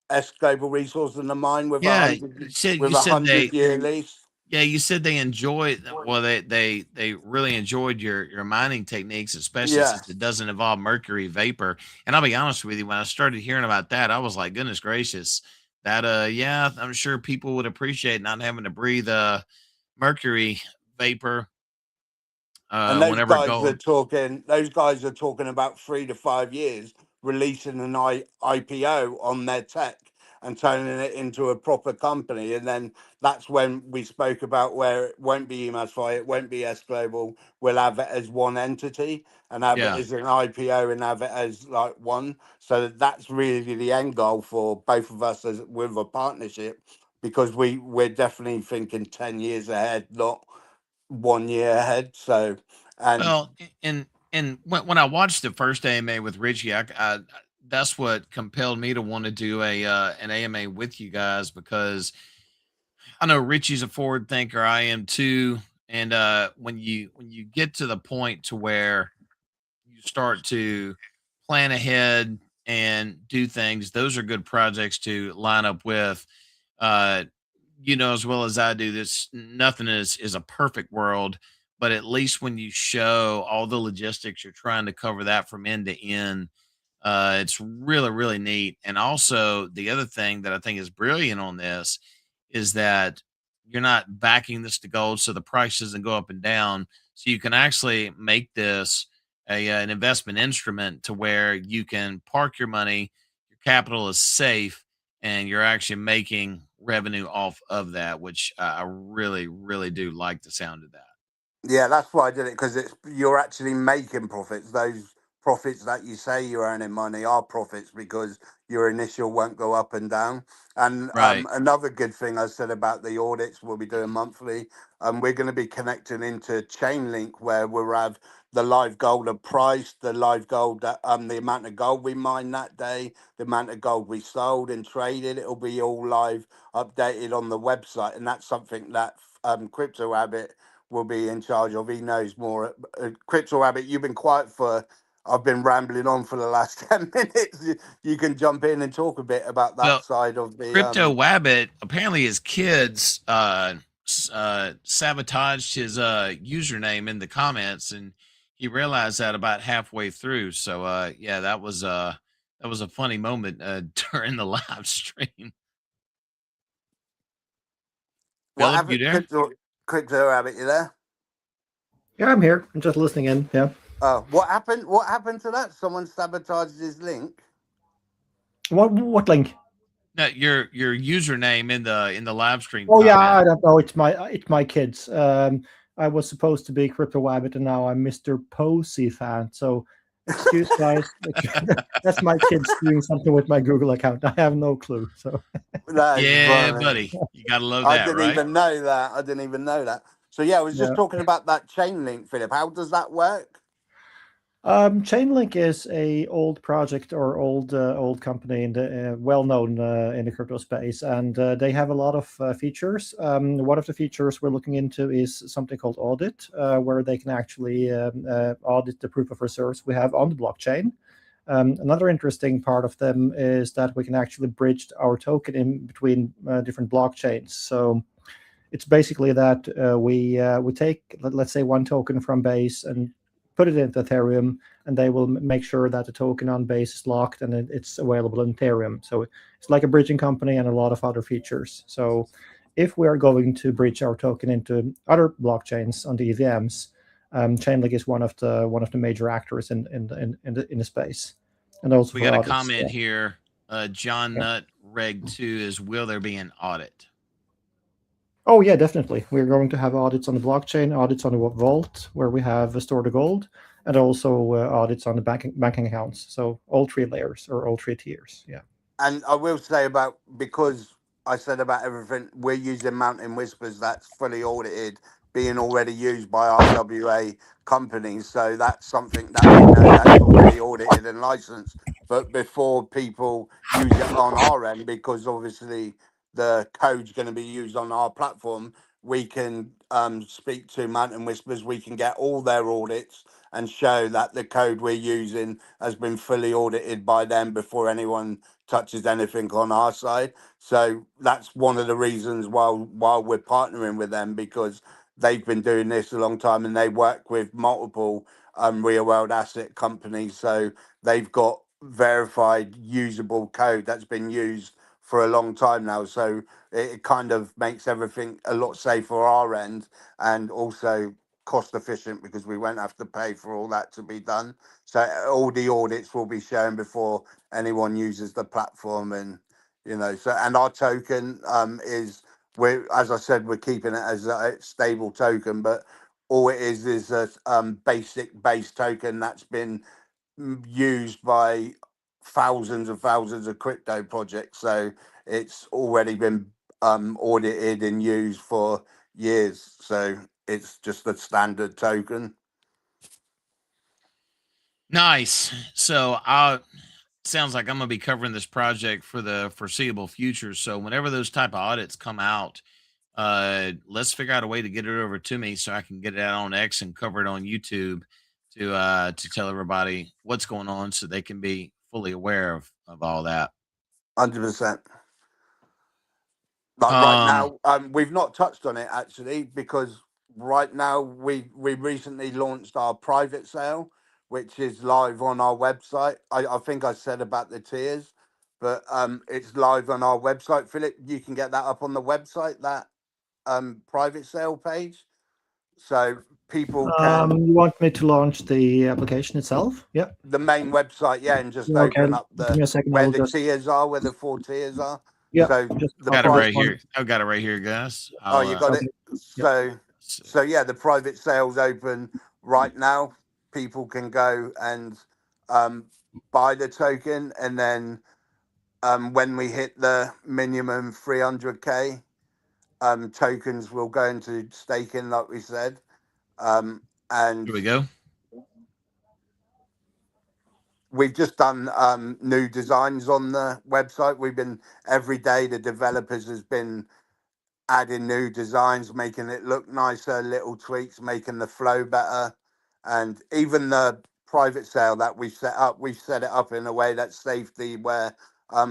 S Global Resource and the mine with Yeah. with You a said they 100-year lease? Yeah, you said they enjoy well, they really enjoyed your mining techniques, especially Yeah. since it doesn't involve mercury vapor. And I'll be honest with you, when I started hearing about that, I was like, goodness gracious, that yeah, I'm sure people would appreciate not having to breathe mercury vapor And those whenever guys are gold. talking. Those guys are talking about 3 to 5 years releasing an IPO on their tech and turning it into a proper company. And then that's when we spoke about where it won't be EMAS, it won't be S Global. We'll have it as one entity and have it Yeah. as an IPO and have it as like one. So that's really the end goal for both of us as with a partnership, because we're definitely thinking 10 years ahead, not 1 year ahead. So, and Well, and when I watched the first AMA with Richie, that's what compelled me to want to do a an AMA with you guys, because I know Richie's a forward thinker. I am too. And when you get to the point to where you start to plan ahead and do things, those are good projects to line up with. Uh, you know as well as I do, this nothing is a perfect world, but at least when you show all the logistics, you're trying to cover that from end to end. It's really neat. And also, the other thing that I think is brilliant on this is that you're not backing this to gold, so the price doesn't go up and down. So you can actually make this an investment instrument to where you can park your money, your capital is safe, and you're actually making revenue off of that, which I really do like the sound of that. yeah, that's why I did it, because it's you're actually making profits. Those profits that you say you're earning money are profits, because your initial won't go up and down. And Right. another good thing I said about the audits we'll be doing monthly, we're going to be connecting into Chainlink, where we'll have the live gold of price, the live gold that the amount of gold we mined that day, the amount of gold we sold and traded. It'll be all live, updated on the website, and that's something that Crypto Wabbit will be in charge of. He knows more. Crypto Wabbit, you've been quiet for. I've been rambling on for the last 10 minutes. You can jump in and talk a bit about that Well, side of the. Crypto Wabbit, apparently his kids sabotaged his username in the comments, and he realized that about halfway through. So yeah, that was a funny moment during the live stream. What Philip, you happened, there? Crypto Wabbit? You there? Yeah, I'm here. I'm just listening in. Yeah. What happened? What happened to that? Someone sabotaged his link. What link? No, your username in the live stream Oh yeah, comment. I don't know. It's my kids. I was supposed to be Crypto Wabbit, and now I'm Mr. Posey fan. So, excuse guys, that's my kids doing something with my Google account. I have no clue. So, That's Yeah, funny. buddy, you got to love I that, didn't right? even know that. I didn't even know that. So yeah, I was just yeah. talking about that chain link, Philip. How does that work? Chainlink is a old project or old company in the well known in the crypto space, and they have a lot of features. One of the features we're looking into is something called Audit, where they can actually audit the proof of reserves we have on the blockchain. Another interesting part of them is that we can actually bridge our token in between different blockchains. So it's basically that we take, let's say, one token from Base and put it into Ethereum, and they will make sure that the token on Base is locked and it's available in Ethereum. So it's like a bridging company and a lot of other features. So if we are going to bridge our token into other blockchains on the EVMs, Chainlink is one of the major actors in the space, and also We for got a audits. comment here. John Yeah. Nutt Reg 2 is, will there be an audit? Oh yeah, definitely. We're going to have audits on the blockchain, audits on the vault where we have stored the gold, and also audits on the banking accounts. So all three layers or all three tiers. Yeah. And I will say about, because I said about everything, we're using Mountain Whispers that's fully audited, being already used by RWA companies. So that's something that we know that's already audited and licensed. But before people use it on our end, because obviously the code's going to be used on our platform, we can speak to Mountain Whispers. We can get all their audits and show that the code we're using has been fully audited by them before anyone touches anything on our side. So that's one of the reasons while we're partnering with them, because they've been doing this a long time and they work with multiple real world asset companies. So they've got verified usable code that's been used for a long time now. So it kind of makes everything a lot safer our end, and also cost efficient, because we won't have to pay for all that to be done. So all the audits will be shown before anyone uses the platform. And so, and our token is, we're, as I said, we're keeping it as a stable token, but all it is a basic base token that's been used by thousands and thousands of crypto projects. So it's already been audited and used for years. So it's just a standard token. Nice. So sounds like I'm going to be covering this project for the foreseeable future. So whenever those type of audits come out, let's figure out a way to get it over to me so I can get it out on X and cover it on YouTube to tell everybody what's going on, so they can be fully aware of all that. 100%. Like right now, we've not touched on it actually, because right now we recently launched our private sale, which is live on our website. I think I said about the tiers, but it's live on our website. Philip, you can get that up on the website, that private sale page, so people can. You want me to launch the application itself? Yeah. The main website, yeah, and just Yeah, okay. open up Give me a second. where the tiers are, where the 4 tiers are. Yeah. So the got it price right here. I've got it right here, guys. Oh, you got Okay. it. So yeah, the private sales open right now. People can go and buy the token, and then when we hit the minimum 300k, tokens will go into staking, like we said. And Here we go. we've just done new designs on the website. We've been, every day the developers has been adding new designs, making it look nicer, little tweaks, making the flow better. And even the private sale that we've set it up in a way that's safety, where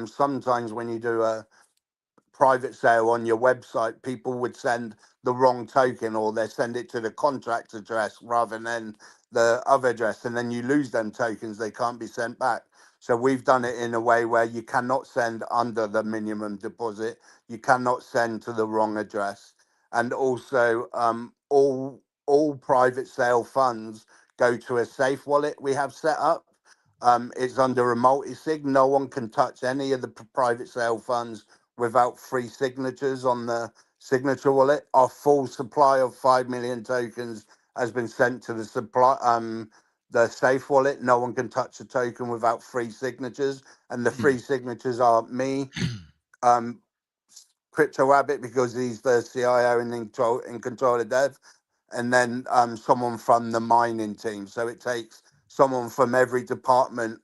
sometimes when you do a private sale on your website, people would send the wrong token, or they send it to the contract address rather than the other address, and then you lose them tokens. They can't be sent back. So we've done it in a way where you cannot send under the minimum deposit. You cannot send to the wrong address. And also, all private sale funds go to a safe wallet we have set up. It's under a multi-sig. No one can touch any of the private sale funds without free signatures on the signature wallet. Our full supply of 5 million tokens has been sent to the safe wallet. No one can touch a token without free signatures, and the free signatures are me, Crypto Wabbit, because he's the CIO and in control of dev, and then someone from the mining team. So it takes someone from every department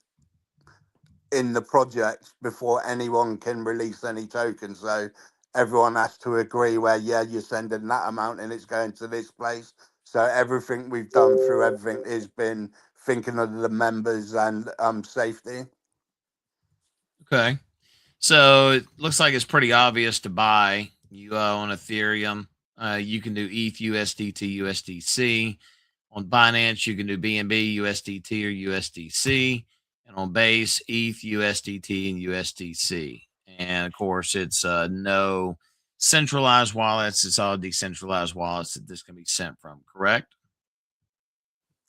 in the project before anyone can release any tokens. So everyone has to agree where, yeah, you're sending that amount and it's going to this place. So everything we've done through everything has been thinking of the members and safety. Okay. So it looks like it's pretty obvious to buy. You on Ethereum, you can do ETH, USDT, USDC. On Binance, you can do BNB, USDT, or USDC. And on Base, ETH, USDT, and USDC. And of course, it's no centralized wallets. It's all decentralized wallets that this can be sent from, correct?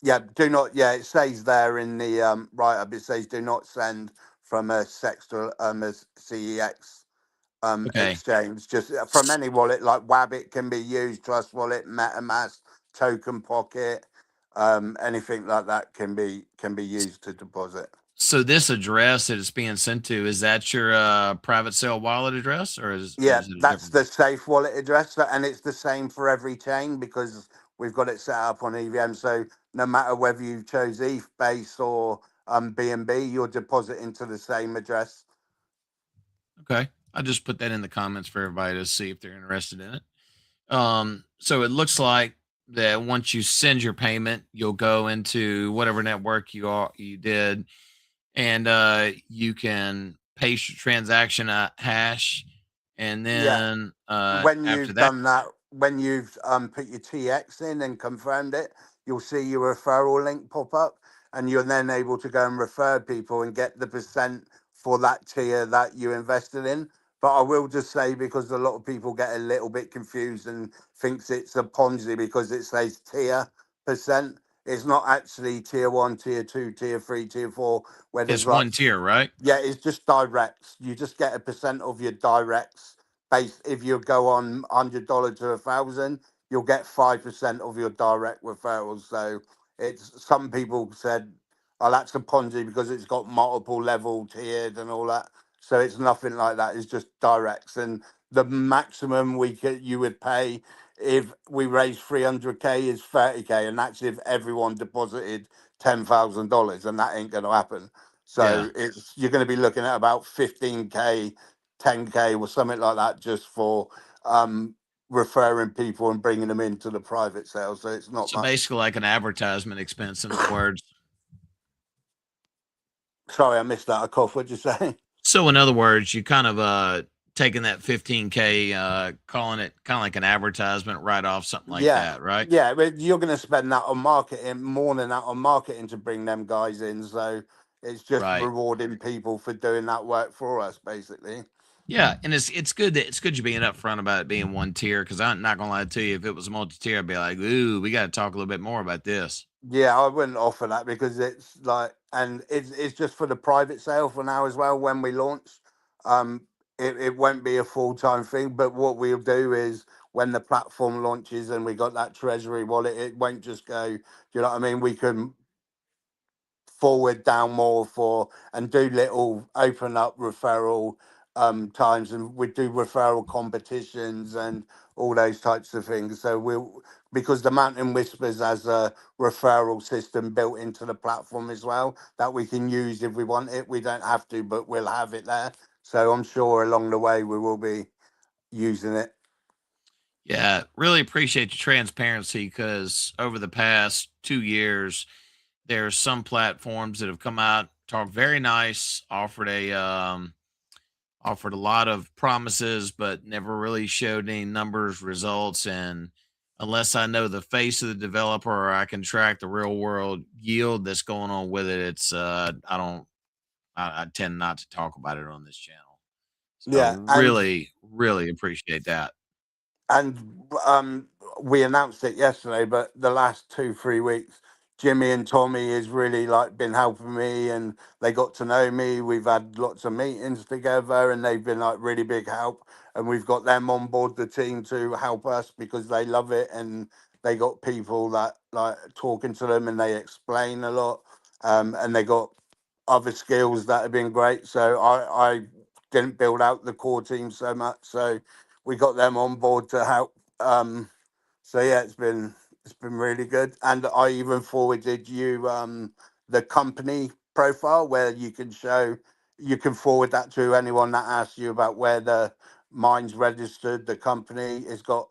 Yeah, do not. Yeah, it says there in the write up. It says do not send from a Sextra a SuiEx Okay. exchange. Just from any wallet, like Wabbit can be used, Trust Wallet, MetaMask, Token Pocket, anything like that can be used to deposit. So this address that it's being sent to, is that your private sale wallet address, or Yeah, is it a that's different? the safe wallet address, and it's the same for every chain because we've got it set up on EVM. So no matter whether you chose ETH base or BNB, you'll deposit into the same address. Okay, I just put that in the comments for everybody to see if they're interested in it. So it looks like that once you send your payment, you'll go into whatever network you did, and you can paste your transaction hash, and Yeah, then when after you've that, done that, when you've put your TX in and confirmed it, you'll see your referral link pop up, and you're then able to go and refer people and get the percent for that tier that you invested in. But I will just say, because a lot of people get a little bit confused and thinks it's a Ponzi because it says tier percent. It's not actually tier one, tier two, tier three, tier four, where there's it's like, one tier, right? yeah, it's just directs. You just get a percent of your directs. Based, if you go on $100 to 1,000, you'll get 5% of your direct referrals. So it's, some people said, "Oh, that's a Ponzi because it's got multiple level tiered and all that." So it's nothing like that. It's just directs, and the maximum you would pay if we raise 300K is 30K, and that's if everyone deposited $10,000, and that ain't going to happen. Yeah. So it's, you're going to be looking at about 15K, 10K or something like that just for um, referring people and bringing them into the private sale. So it's not So much. basically, like an advertisement expense, in other words. Sorry, I missed that. A cough. What'd you say? So in other words, you kind of taking that 15K, calling it kind of like an advertisement write off, something like Yeah, that, right? yeah. But you're going to spend that on marketing, more than that on marketing to bring them guys in. So it's just Right. rewarding people for doing that work for us, basically. Yeah, and it's good that it's good you being upfront about it being one tier, because I'm not gonna lie to you, if it was multi tier, I'd be like, ooh, we got to talk a little bit more about this. Yeah, I wouldn't offer that because it's like, and it's just for the private sale for now as well. When we launch, um, it won't be a full time thing. But what we'll do is when the platform launches and we got that treasury wallet, it won't just go. You know what I mean? We can forward down more for and do little open up referral times, and we do referral competitions and all those types of things. So we'll, because the Mountain Whispers has a referral system built into the platform as well that we can use if we want it. We don't have to, but we'll have it there. So I'm sure along the way we will be using it. Yeah, really appreciate your transparency, because over the past 2 years, there's some platforms that have come out, talked very nice, offered a lot of promises, but never really showed any numbers, results. And unless I know the face of the developer or I can track the real world yield that's going on with it, it's I tend not to talk about it on this channel. So Yeah, and really appreciate that. and we announced it yesterday, but the last 2 3 weeks, Jimmy and Tommy has really like been helping me, and they got to know me. We've had lots of meetings together, and they've been like really big help. And we've got them on board the team to help us because they love it, and they got people that like talking to them, and they explain a lot, and they got other skills that have been great. So I didn't build out the core team so much, so we got them on board to help. So yeah, it's been really good. And I even forwarded you the company profile where you can forward that to anyone that asks you about where the mine's registered. The company has got,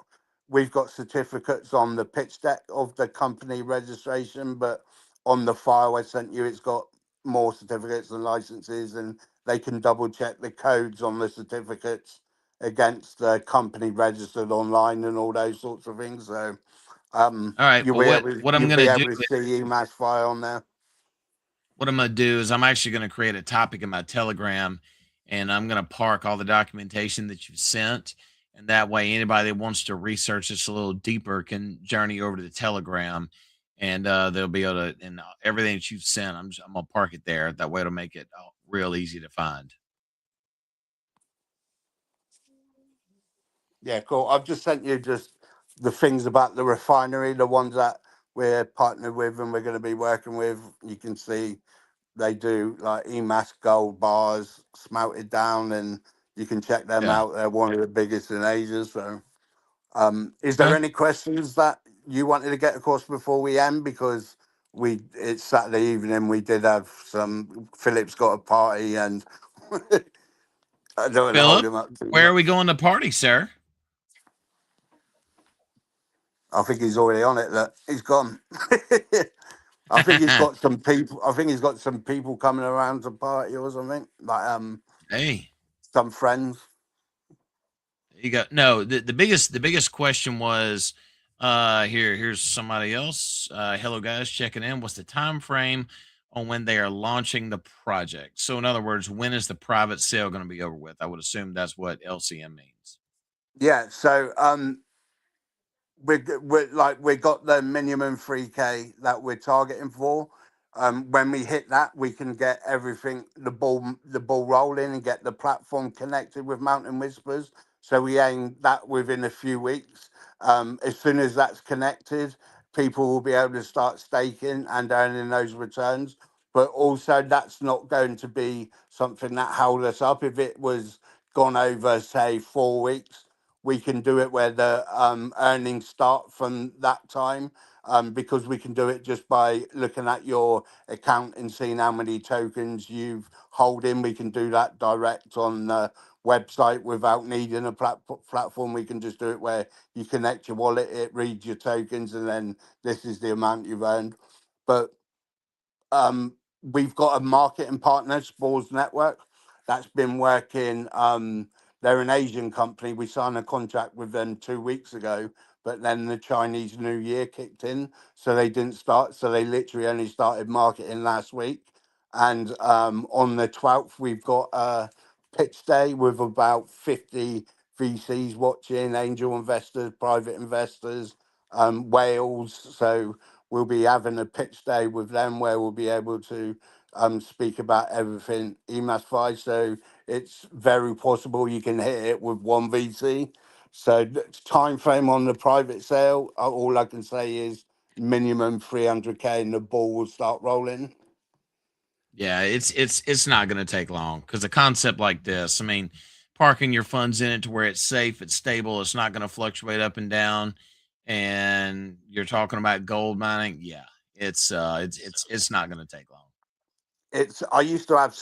we've got certificates on the pitch deck of the company registration, but on the file I sent you, it's got more certificates and licenses, and they can double check the codes on the certificates against the company registered online and all those sorts of things. So All right. you'll Well, be able what I'm you'll gonna be do able to see EMAS file on there. what I'm gonna do is I'm actually gonna create a topic in my Telegram, and I'm gonna park all the documentation that you've sent. And that way anybody that wants to research this a little deeper can journey over to the Telegram, and they'll be able to, and everything that you've sent, I'm gonna park it there. That way it'll make it real easy to find. Yeah, cool. I've just sent you just the things about the refinery, the ones that we're partnered with and we're going to be working with. You can see They do like EMAS gold bars smelted down, and you can check them Yeah. out. They're one of the biggest in Asia. So, is there Okay. any questions that you wanted to get across before we end? Because it's Saturday evening. We did have some. Philip's got a party, and I don't want to hold Philip, him up too where are we much. going to party, sir? I think he's already on it. Look, he's gone. I think he's got some people. I think he's got some people coming around to party or something. Like Hey, some friends. you got no. The biggest question was, here's somebody else. Hello guys, checking in. What's the time frame on when they are launching the project? So in other words, when is the private sale going to be over with? I would assume that's what LCM means. Yeah. So we got the minimum 3K that we're targeting for. When we hit that, we can get everything the ball rolling and get the platform connected with Mountain Whispers. So we aim that within a few weeks. As soon as that's connected, people will be able to start staking and earning those returns. But also, that's not going to be something that held us up. If it was gone over, say, 4 weeks, we can do it where the earnings start from that time, because we can do it just by looking at your account and seeing how many tokens you've holding. We can do that direct on the website without needing a platform. We can just do it where you connect your wallet, it reads your tokens, and then this is the amount you've earned. But we've got a marketing partner, Spores Network, that's been working. They're an Asian company. We signed a contract with them 2 weeks ago, but then the Chinese New Year kicked in, so they didn't start. So they literally only started marketing last week. And on the 12th, we've got a pitch day with about 50 VCs watching, angel investors, private investors, whales. So we'll be having a pitch day with them where we'll be able to speak about everything EMAS 5. So it's very possible you can hit it with one VC. So time frame on the private sale, all I can say is minimum 300K and the ball will start rolling. Yeah, it's not going to take long because a concept like this, I mean, parking your funds in it to where it's safe, it's stable, it's not going to fluctuate up and down, and you're talking about gold mining. Yeah, it's not going to take long. I used to have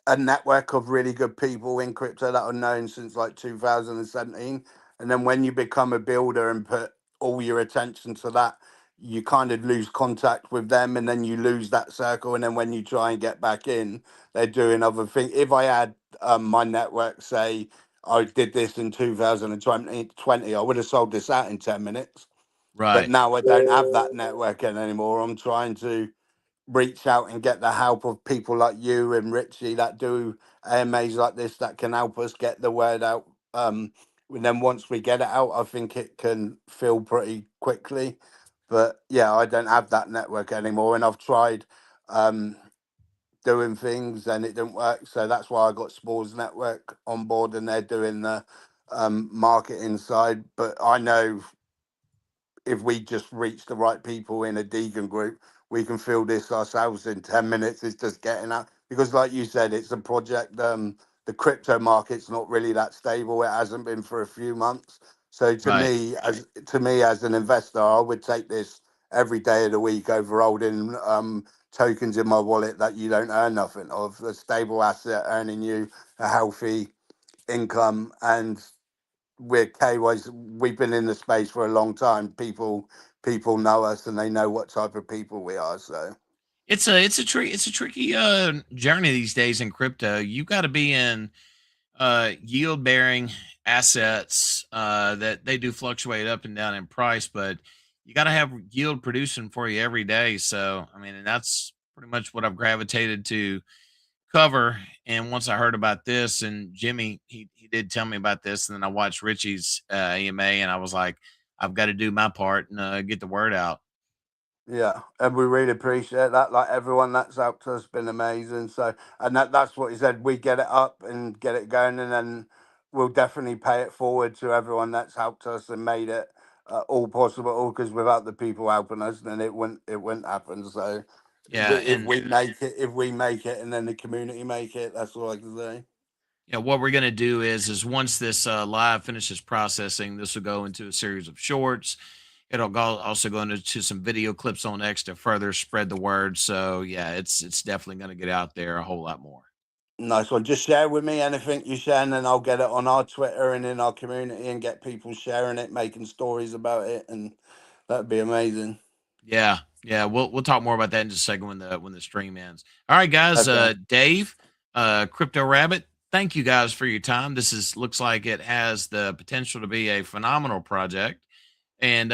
a network of really good people in crypto that are known since like 2017. And then when you become a builder and put all your attention to that, you kind of lose contact with them, and then you lose that circle. And then when you try and get back in, they're doing other things. If I had my network, say I did this in 2020, I would have sold this out in 10 minutes. But Right. now I don't have that network anymore. I'm trying to reach out and get the help of people like you and Richie that do AMAs like this that can help us get the word out. And then once we get it out, I think it can fill pretty quickly. But yeah, I don't have that network anymore, and I've tried doing things and it didn't work. So that's why I got Spores Network on board, and they're doing the marketing side. But I know if we just reach the right people in a Deegan group, we can fill this ourselves in 10 minutes. It's just getting out. Because like you said, it's a project. The crypto market's not really that stable. It hasn't been for a few months. So Right. to me as an investor, I would take this every day of the week over holding tokens in my wallet that you don't earn nothing of. A stable asset earning you a healthy income. And we're KYs. We've been in the space for a long time. People know us and they know what type of people we are. So It's a tricky journey these days in crypto. You got to be in yield bearing assets that they do fluctuate up and down in price, but you got to have yield producing for you every day. So, I mean, and that's pretty much what I've gravitated to cover. And once I heard about this, and Jimmy, he did tell me about this, and then I watched Richie's EMA, and I was like, I've got to do my part and get the word out. yeah, and we really appreciate that. Like everyone that's helped us been amazing. So and that's what he said. We get it up and get it going, and then we'll definitely pay it forward to everyone that's helped us and made it all possible. Because without the people helping us, then it wouldn't happen. So Yeah, If and we make it, and then the community make it, that's all I can say. yeah, what we're gonna do is once this live finishes processing, this will go into a series of shorts. It'll also go into some video clips on X to further spread the word. So yeah, it's definitely gonna get out there a whole lot more. Nice one. Just share with me anything you share, and then I'll get it on our Twitter and in our community and get people sharing it, making stories about it, and that'd be amazing. Yeah, yeah, we'll talk more about that in just a second when the stream ends. All right, guys. Okay. Dave, Crypto Rabbit, thank you guys for your time. Looks like it has the potential to be a phenomenal project. And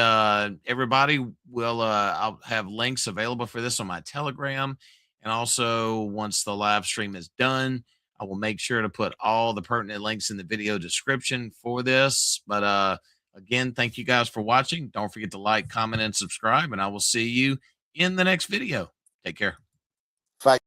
everybody will I'll have links available for this on my Telegram. And also once the live stream is done, I will make sure to put all the pertinent links in the video description for this. But again, thank you guys for watching. Don't forget to like, comment, and subscribe, and I will see you in the next video. Take care. Thank